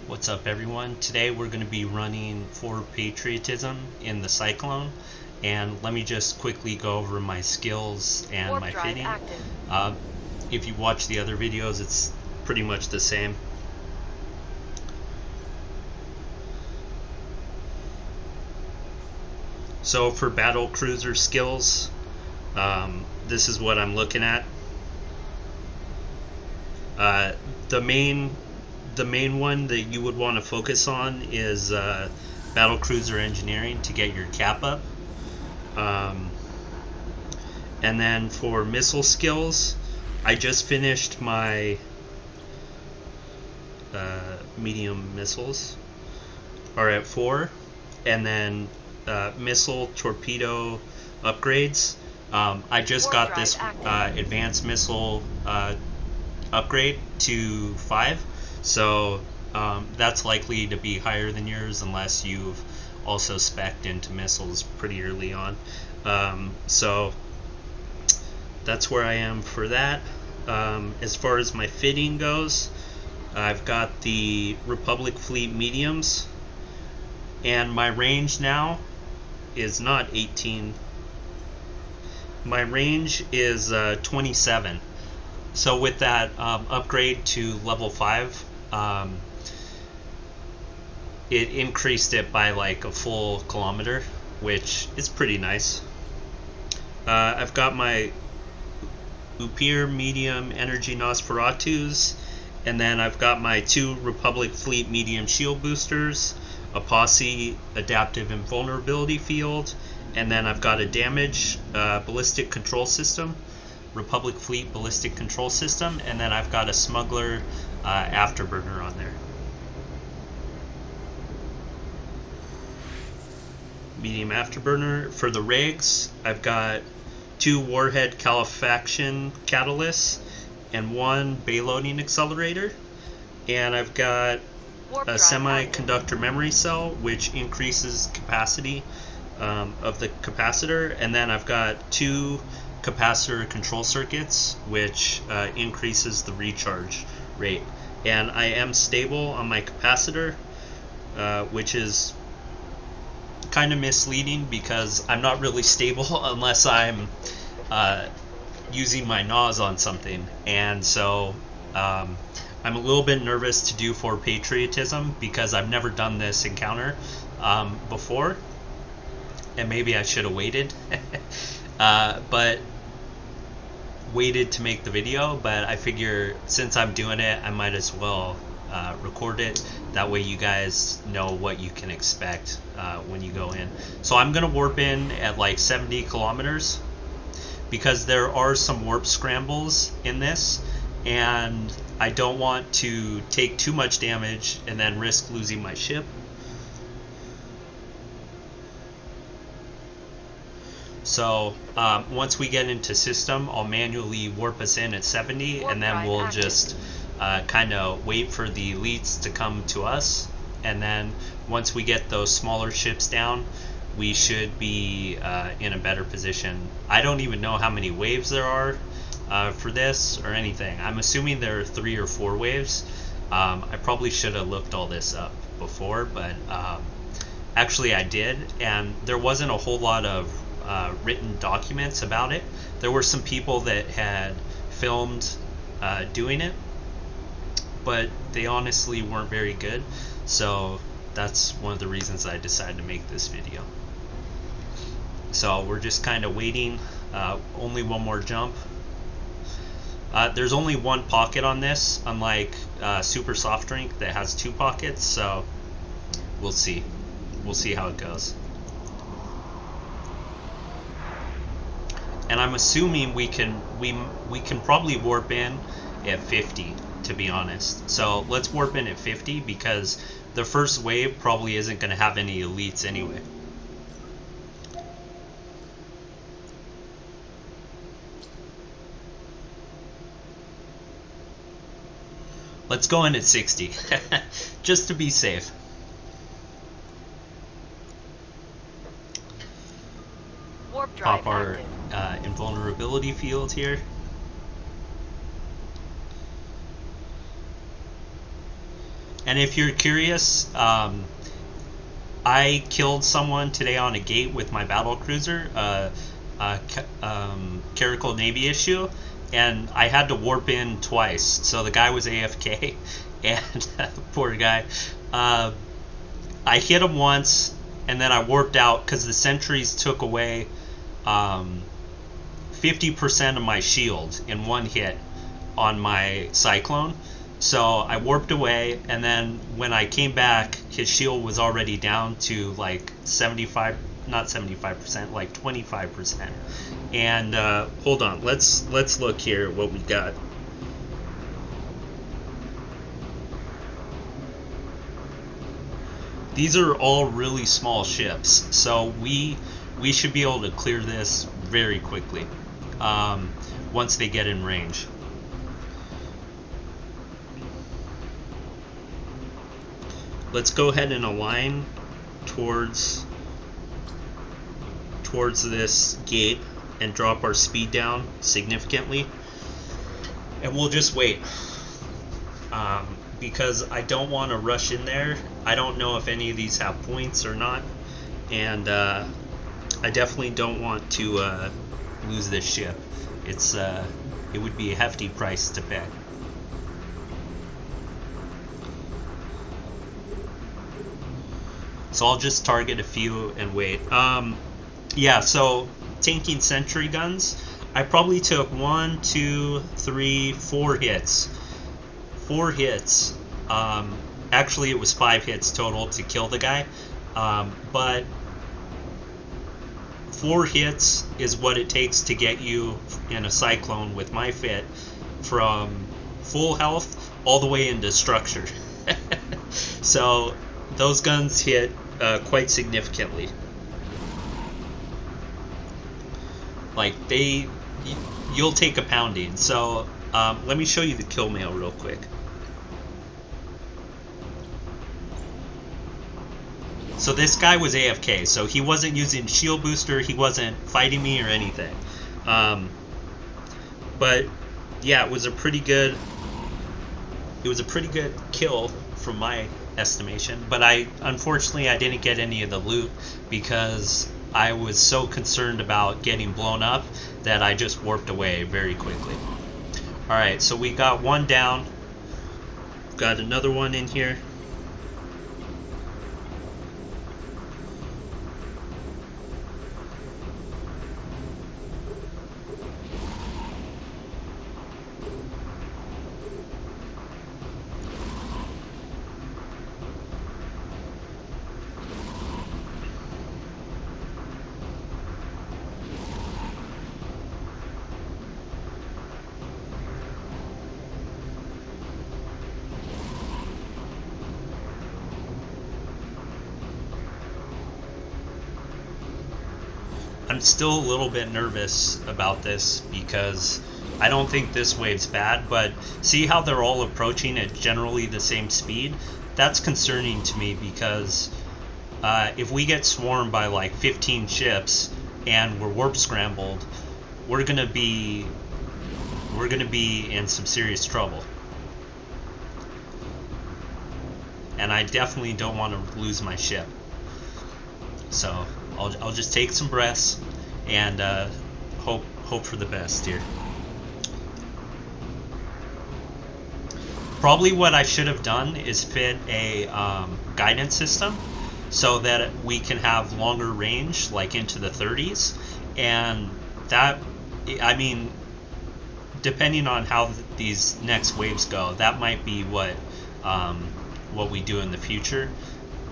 What's up, everyone? Today we're going to be running For Patriotism in the Cyclone, and let me just quickly go over my skills and Warp my drive fitting. active. If you watch the other videos, it's pretty much the same. So for battle cruiser skills, this is what I'm looking at. The main one that you would want to focus on is battle cruiser engineering to get your cap up. And then for missile skills, I just finished my medium missiles are at 4, and then missile torpedo upgrades. I just got this advanced missile upgrade to 5, so that's likely to be higher than yours unless you've also spec'd into missiles pretty early on. So that's where I am for that. As far as my fitting goes, I've got the Republic Fleet mediums, and my range now is not 18. My range is 27. So with that upgrade to level 5, it increased it by like a full kilometer, which is pretty nice. I've got my Upir medium energy Nosferatus, and then I've got my 2 Republic Fleet medium shield boosters, a Posse adaptive invulnerability field, and then I've got a damage ballistic control system, Republic Fleet ballistic control system, and then I've got a smuggler afterburner on there. Medium afterburner. For the rigs, I've got 2 warhead califaction catalysts and 1 bayloading accelerator, and I've got a semiconductor memory cell which increases capacity of the capacitor, and then I've got 2 capacitor control circuits which increases the recharge rate. And I am stable on my capacitor, which is kind of misleading because I'm not really stable unless I'm using my NOS on something, and so I'm a little bit nervous to do For Patriotism because I've never done this encounter before, and maybe I should have waited but waited to make the video, but I figure since I'm doing it, I might as well record it. That way you guys know what you can expect when you go in. So I'm gonna warp in at like 70 kilometers because there are some warp scrambles in this, and I don't want to take too much damage and then risk losing my ship. So once we get into system, I'll manually warp us in at 70, and then we'll just kind of wait for the elites to come to us, and then once we get those smaller ships down, we should be in a better position. I don't even know how many waves there are for this or anything. I'm assuming there are 3 or 4 waves. I probably should have looked all this up before, but actually I did, and there wasn't a whole lot of written documents about it. There were some people that had filmed doing it, but they honestly weren't very good, so that's one of the reasons I decided to make this video. So we're just kind of waiting, only one more jump. There's only 1 pocket on this, unlike Super Soft Drink that has 2 pockets, so we'll see how it goes. And I'm assuming we can probably warp in at 50, to be honest. So let's warp in at 50 because the first wave probably isn't going to have any elites anyway. Let's go in at 60, just to be safe. Pop our invulnerability field here. And if you're curious, I killed someone today on a gate with my battle cruiser, Caracal Navy issue, and I had to warp in twice. So the guy was AFK, and poor guy. I hit him once, and then I warped out because the sentries took away 50% of my shield in one hit on my Cyclone. So I warped away, and then when I came back, his shield was already down to like 75, not 75%, like 25%. And hold on, let's look here what we got. These are all really small ships, so we should be able to clear this very quickly once they get in range. Let's go ahead and align towards this gate and drop our speed down significantly, and we'll just wait because I don't want to rush in there. I don't know if any of these have points or not, and I definitely don't want to lose this ship. It would be a hefty price to pay. So I'll just target a few and wait. Yeah, so tanking sentry guns, I probably took 1, 2, 3, 4 hits. 4 hits. Actually, it was 5 hits total to kill the guy. But 4 hits is what it takes to get you in a Cyclone with my fit from full health all the way into structure. So those guns hit quite significantly. Like you'll take a pounding. So let me show you the kill mail real quick. So this guy was AFK, so he wasn't using shield booster, he wasn't fighting me or anything. But yeah, it was a pretty good kill from my estimation, but unfortunately I didn't get any of the loot because I was so concerned about getting blown up that I just warped away very quickly. Alright, so we got one down. Got another one in here. I'm still a little bit nervous about this because I don't think this wave's bad, but see how they're all approaching at generally the same speed? That's concerning to me because if we get swarmed by like 15 ships and we're warp scrambled, we're gonna be in some serious trouble. And I definitely don't want to lose my ship. So I'll just take some breaths and hope for the best here. Probably what I should have done is fit a guidance system so that we can have longer range, like into the 30s, and that, I mean, depending on how these next waves go, that might be what we do in the future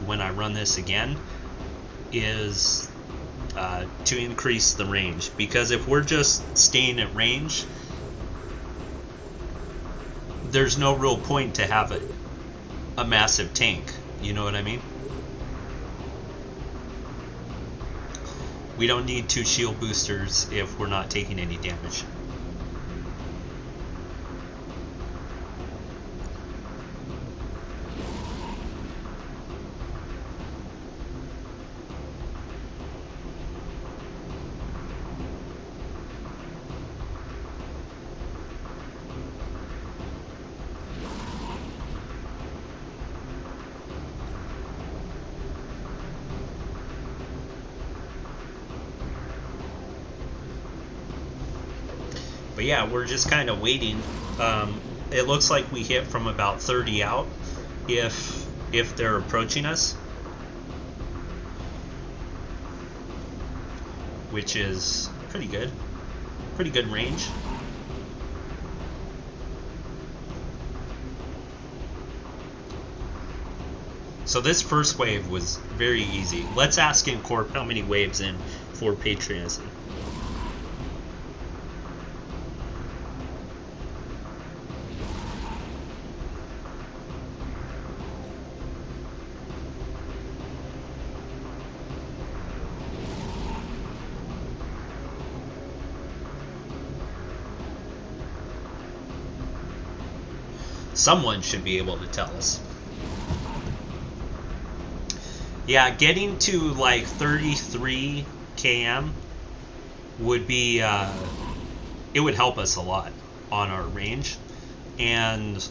when I run this again, is to increase the range, because if we're just staying at range, there's no real point to have a massive tank, you know what I mean? We don't need 2 shield boosters if we're not taking any damage. But yeah, we're just kind of waiting. It looks like we hit from about 30 out if they're approaching us, which is pretty good. Pretty good range. So this first wave was very easy. Let's ask in Corp how many waves in For Patriotism. Someone should be able to tell us. Yeah, getting to like 33 km would be, it would help us a lot on our range. And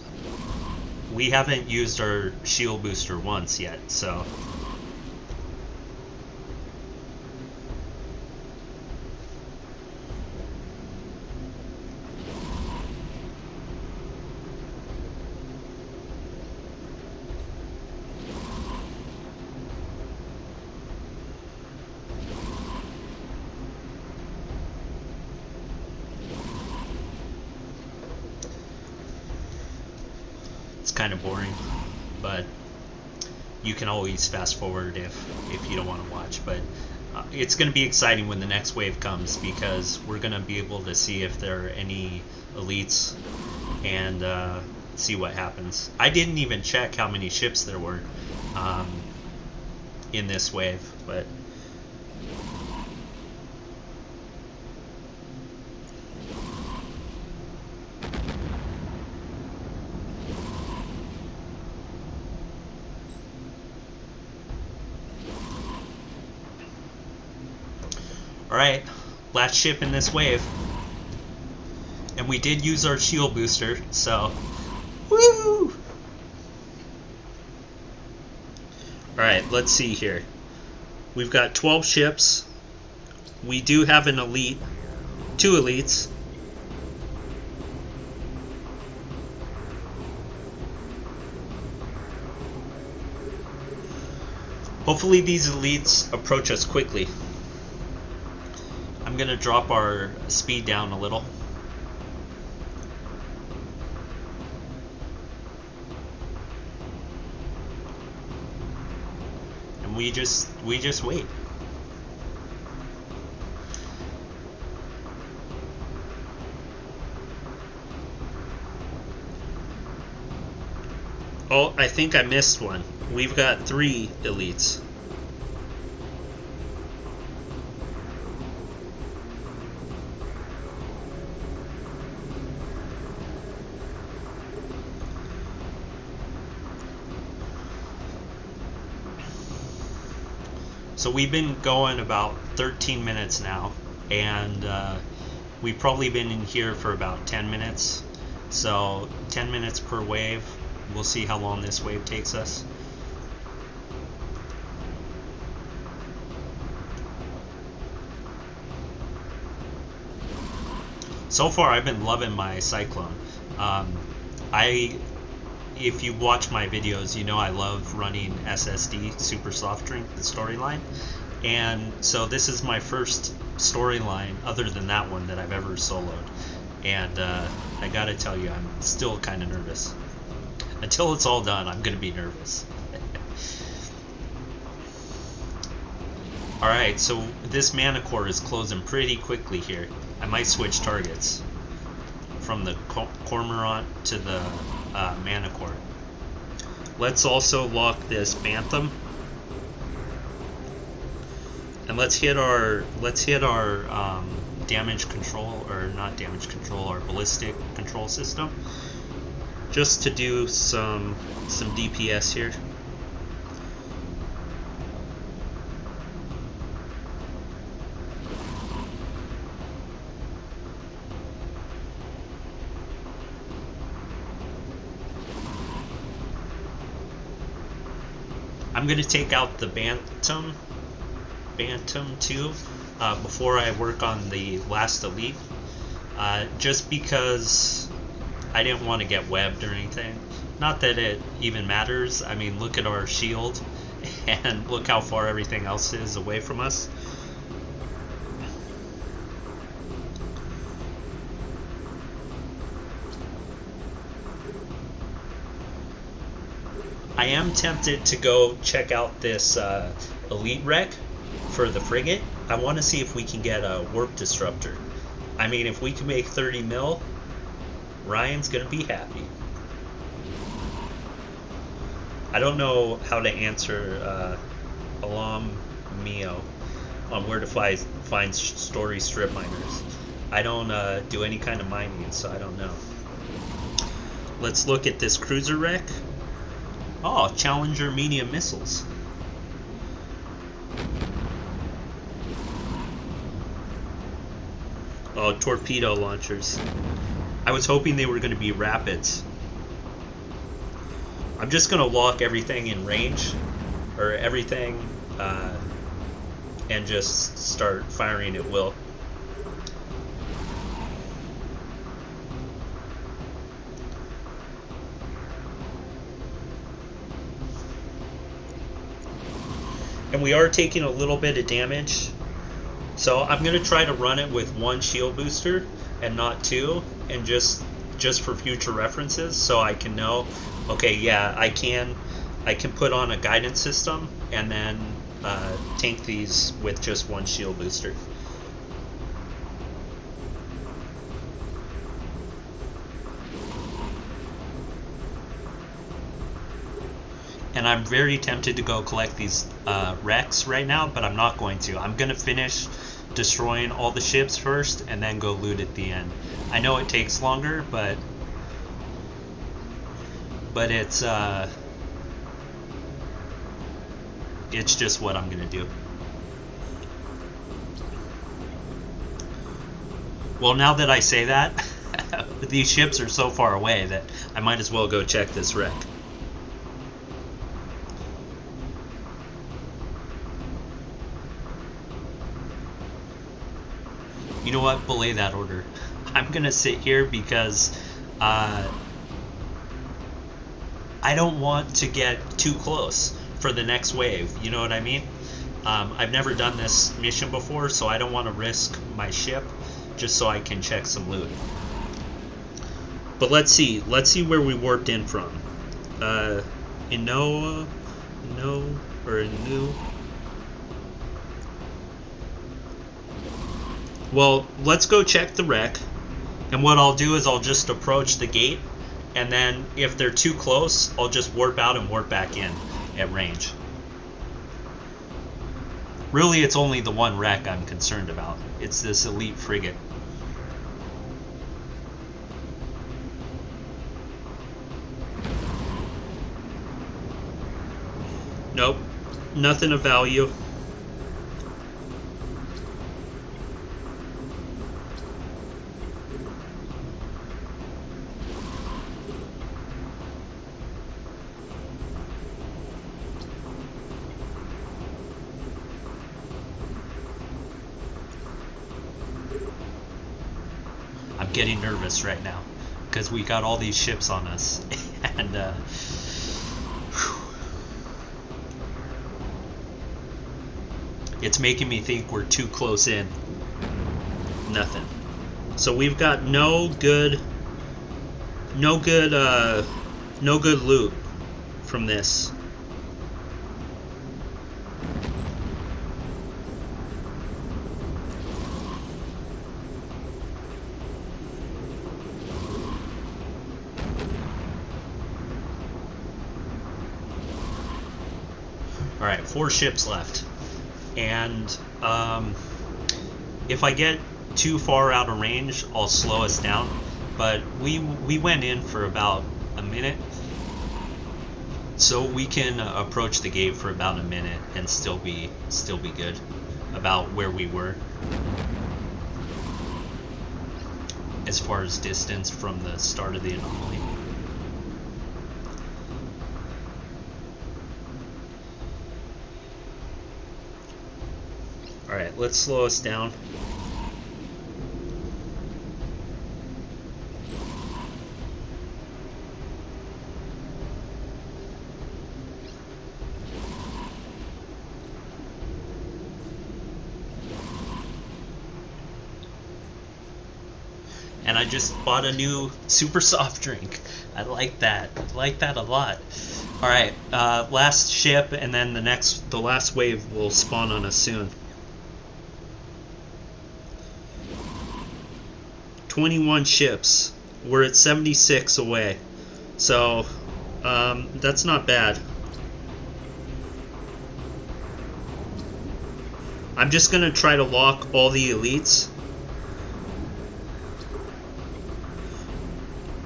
we haven't used our shield booster once yet, so. Kind of boring, but you can always fast forward if you don't want to watch. But it's going to be exciting when the next wave comes, because we're going to be able to see if there are any elites and see what happens. I didn't even check how many ships there were in this wave, but alright, last ship in this wave. And we did use our shield booster, so woo! Alright, let's see here. We've got 12 ships. We do have an elite, 2 elites. Hopefully these elites approach us quickly. I'm gonna drop our speed down a little. And we just wait. Oh, I think I missed one. We've got 3 elites. So we've been going about 13 minutes now, and we've probably been in here for about 10 minutes. So 10 minutes per wave. We'll see how long this wave takes us. So far, I've been loving my Cyclone. If you watch my videos, you know I love running SSD, Super Soft Drink, the storyline. And so this is my first storyline, other than that one, that I've ever soloed. And I gotta tell you, I'm still kind of nervous. Until it's all done, I'm gonna be nervous. Alright, so this mana core is closing pretty quickly here. I might switch targets from the Cormorant to the mana core. Let's also lock this Phantom, and let's hit our damage control, or not damage control, our ballistic control system, just to do some DPS here. I'm going to take out the Bantam 2 before I work on the last elite. just because I didn't want to get webbed or anything. Not that it even matters. I mean, look at our shield, and look how far everything else is away from us. I am tempted to go check out this elite wreck for the frigate. I want to see if we can get a warp disruptor. I mean, if we can make 30 mil, Ryan's going to be happy. I don't know how to answer Alam Mio on where to find story strip miners. I don't do any kind of mining, so I don't know. Let's look at this cruiser wreck. Oh, Challenger medium missiles. Oh, torpedo launchers. I was hoping they were going to be rapids. I'm just going to lock everything in range, or everything, and just start firing at will. And we are taking a little bit of damage, so I'm going to try to run it with one shield booster and not two, and just for future references, so I can know, okay, yeah, I can put on a guidance system and then tank these with just one shield booster. And I'm very tempted to go collect these wrecks right now, but I'm not going to. I'm going to finish destroying all the ships first and then go loot at the end. I know it takes longer, but it's just what I'm going to do. Well, now that I say that, these ships are so far away that I might as well go check this wreck. You know what? Belay that order. I'm gonna sit here because I don't want to get too close for the next wave. You know what I mean? I've never done this mission before, so I don't want to risk my ship just so I can check some loot. But let's see where we warped in from. Inu. Well, let's go check the wreck, and what I'll do is I'll just approach the gate, and then if they're too close, I'll just warp out and warp back in at range. Really, it's only the one wreck I'm concerned about. It's this elite frigate. Nope, nothing of value. I'm getting nervous right now because we got all these ships on us, and it's making me think we're too close in. Nothing. So we've got no good loot from this. Alright, 4 ships left. And if I get too far out of range, I'll slow us down. But we went in for about a minute, so we can approach the gate for about a minute and still be good about where we were as far as distance from the start of the anomaly. Alright, let's slow us down. And I just bought a new super soft drink. I like that. I like that a lot. Alright, last ship, and then the last wave will spawn on us soon. 21 ships. We're at 76 away. So, that's not bad. I'm just gonna try to lock all the elites.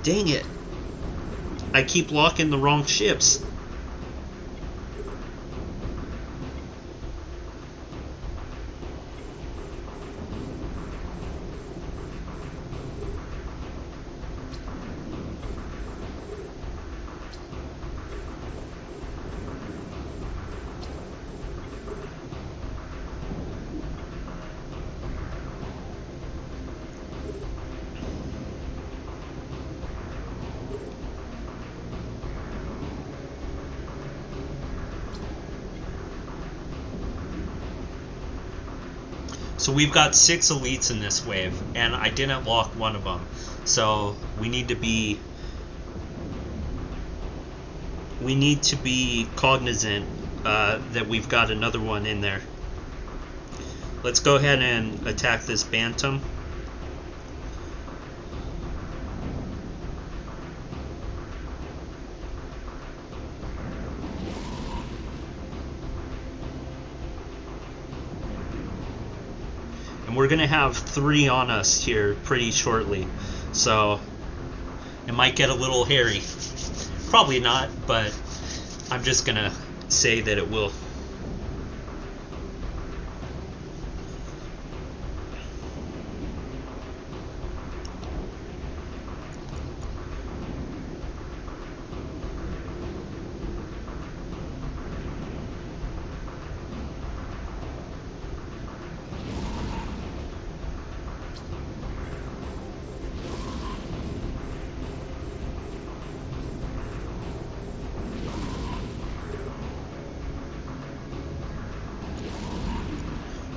Dang it. I keep locking the wrong ships. So we've got 6 elites in this wave, and I didn't lock one of them. So we need to be cognizant that we've got another one in there. Let's go ahead and attack this Bantam. And we're going to have 3 on us here pretty shortly. So it might get a little hairy. Probably not, but I'm just going to say that it will.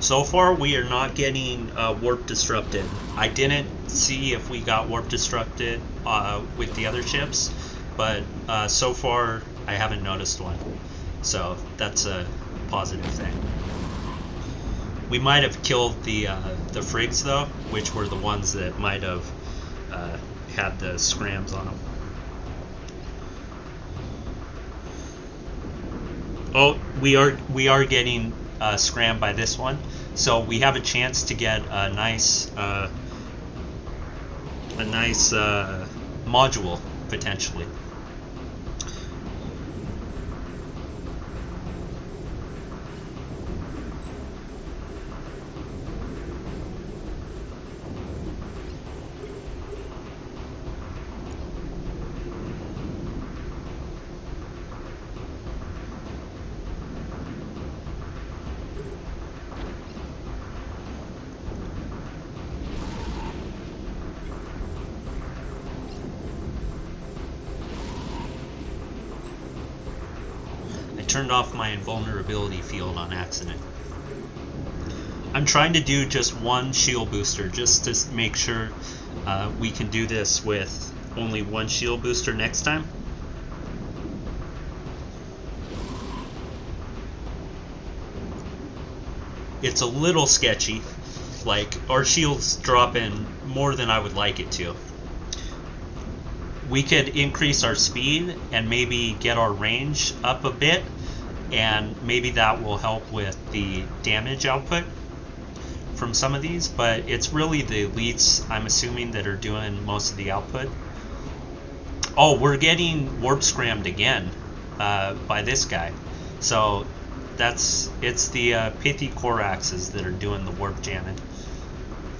So far, we are not getting warp disrupted. I didn't see if we got warp disrupted with the other ships, but so far I haven't noticed one. So that's a positive thing. We might have killed the frigs though, which were the ones that might have had the scrams on them. Oh, we are getting scrammed by this one, so we have a chance to get a nice module potentially. Turned off my invulnerability field on accident. I'm trying to do just one shield booster just to make sure we can do this with only one shield booster next time. It's a little sketchy, like our shields drop in more than I would like it to. We could increase our speed and maybe get our range up a bit, and maybe that will help with the damage output from some of these, but it's really the elites, I'm assuming, that are doing most of the output. Oh, we're getting warp scrammed again by this guy. So it's the Pithy Coraxes that are doing the warp jamming.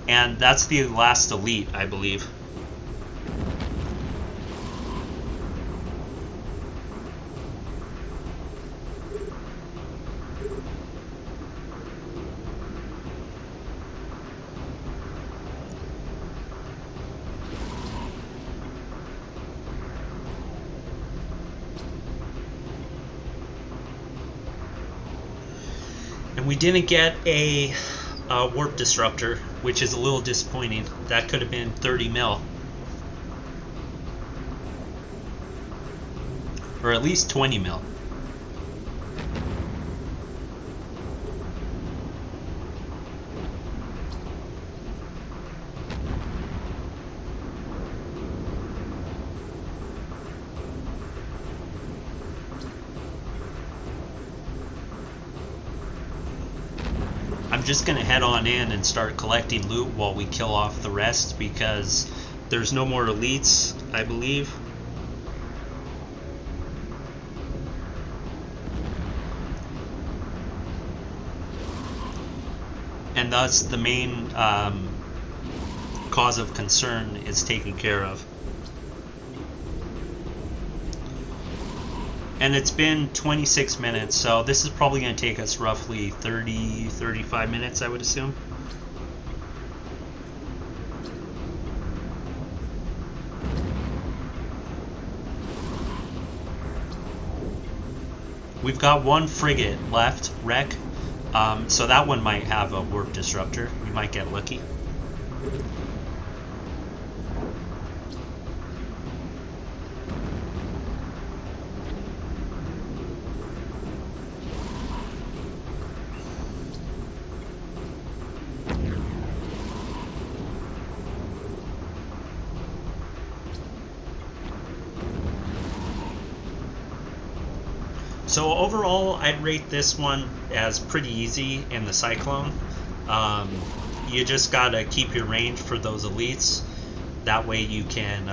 And that's the last elite, I believe. And we didn't get a warp disruptor, which is a little disappointing. That could have been 30 mil. Or at least 20 mil. I'm just going to head on in and start collecting loot while we kill off the rest, because there's no more elites, I believe. And thus the main cause of concern is taken care of. And it's been 26 minutes, so this is probably going to take us roughly 35 minutes, I would assume. We've got one frigate left, wreck, so that one might have a warp disruptor. We might get lucky. So overall, I'd rate this one as pretty easy in the Cyclone. You just gotta keep your range for those elites. That way you can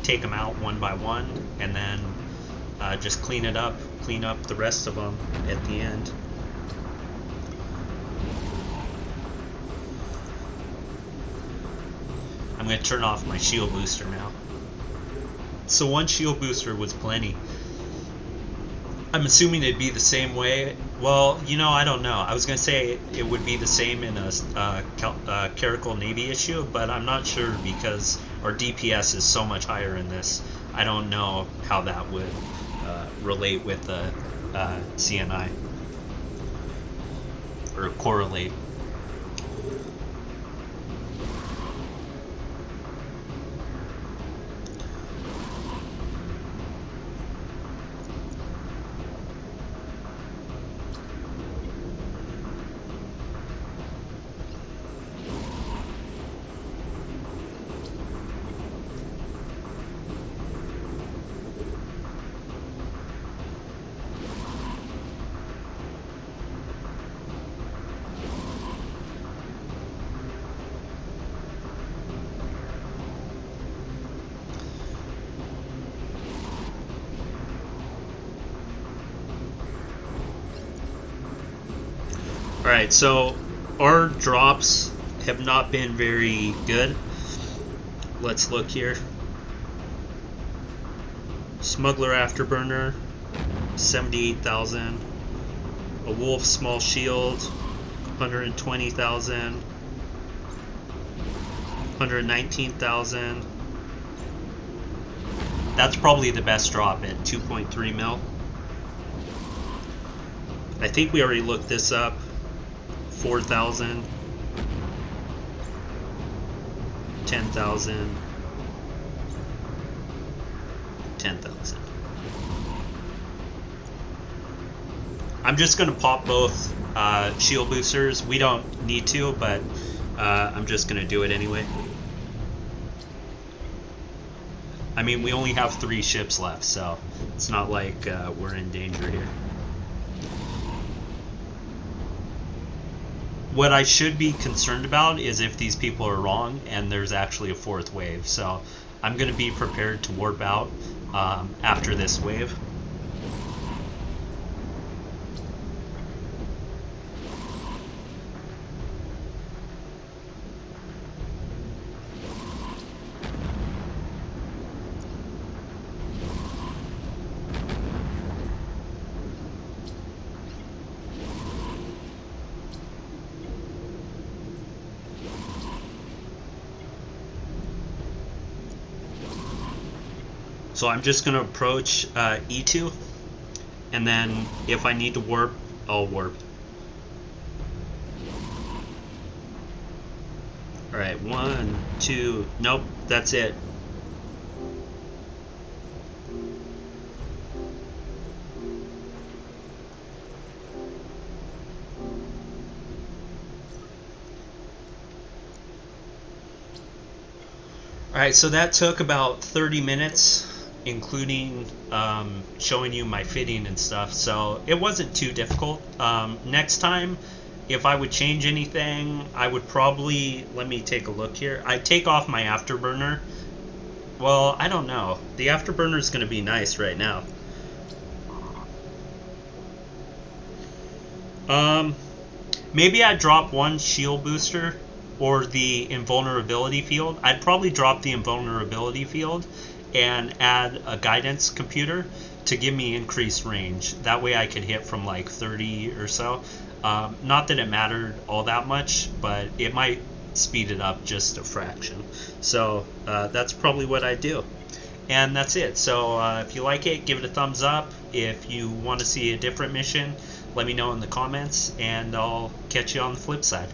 take them out one by one, and then just clean up the rest of them at the end. I'm gonna turn off my shield booster now. So one shield booster was plenty. I'm assuming it'd be the same way. Well, you know, I don't know. I was going to say it would be the same in a Caracal Navy issue, but I'm not sure because our DPS is so much higher in this. I don't know how that would relate with the CNI or correlate. Alright, so our drops have not been very good. Let's look here. Smuggler Afterburner, 78,000. A Wolf Small Shield, 120,000. 119,000. That's probably the best drop at 2.3 mil. I think we already looked this up. 4,000, 10,000, 10,000. I'm just going to pop both shield boosters. We don't need to, but I'm just going to do it anyway. I mean, we only have 3 ships left, so it's not like we're in danger here. What I should be concerned about is if these people are wrong and there's actually a 4th wave. So I'm going to be prepared to warp out after this wave. So I'm just going to approach E2, and then if I need to warp, I'll warp. Alright, 1, 2, nope, that's it. Alright, so that took about 30 minutes, including showing you my fitting and stuff, so it wasn't too difficult. Next time, if I would change anything, I would probably, let me take a look here, I'd take off my afterburner. Well, I don't know. The afterburner is going to be nice right now. Maybe I'd drop one shield booster or the invulnerability field. I'd probably drop the invulnerability field and add a guidance computer to give me increased range. That way I could hit from like 30 or so. Not that it mattered all that much, but it might speed it up just a fraction. So that's probably what I do. And that's it. So if you like it, give it a thumbs up. If you want to see a different mission, let me know in the comments, and I'll catch you on the flip side.